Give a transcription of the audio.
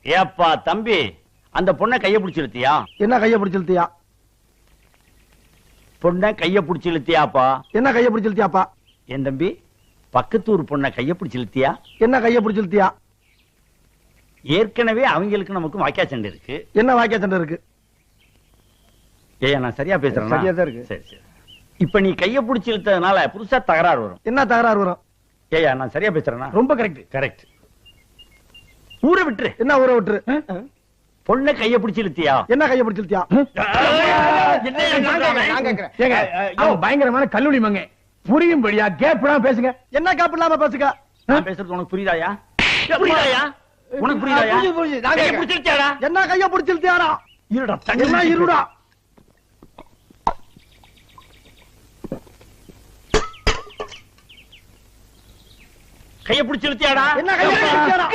ஏப்பா தம்பி, அந்த பொண்ணை கைய பிடிச்சு இழுத்தியா? என்ன கைய பிடிச்சு இழுத்தியா? பொண்ணை கைய பிடிச்சு இழுத்தியாப்பா? என்ன கைய பிடிச்சு இழுத்தியாப்பா? என் தம்பி, பக்கத்தூர் பொண்ணை கைய பிடிச்சு இழுத்தியா? என்ன கைய பிடிச்சு இழுத்தியா? ஏற்கனவே அவங்களுக்கு நமக்கு வாக்கியா சண்டை இருக்கு. என்ன வாக்கியா சண்டை இருக்கு? ஏய், நான் சரியா பேசுறேன்? சரியா தான் இருக்கு. சரி சரி. இப்ப நீ கைய பிடிச்சு இழுத்ததுனால புதுசா தகராறு வரும். என்ன தகராறு வரும்? ஏயா, நான் சரியா பேசுறேனா? ரொம்ப கரெக்ட். கரெக்ட். ஊரை விட்டுரு. என்ன ஊரை விட்டுரு? பொண்ணை கைய பிடிச்சு இழுத்தியா? என்ன கைய பிடிச்சு இழுத்தியா? பயங்கரமான கல்லூரி மங்க புரியும்படியா கேப்லாம் பேசுங்க. என்ன கேப் இல்லாம பேசுங்க. நான் பேசுறது உனக்கு புரியுதாயா? புரியுதாயா? உனக்கு புரியுதாயா? கைய பிடிச்சு இழுத்தியாடா? என்ன கைய பிடிச்சு இழுத்தியாடா? இருடா, என்ன இருடா? கைய பிடிச்சு இழுத்தியாடா? என்ன கைய பிடிச்சு இழுத்தியாடா?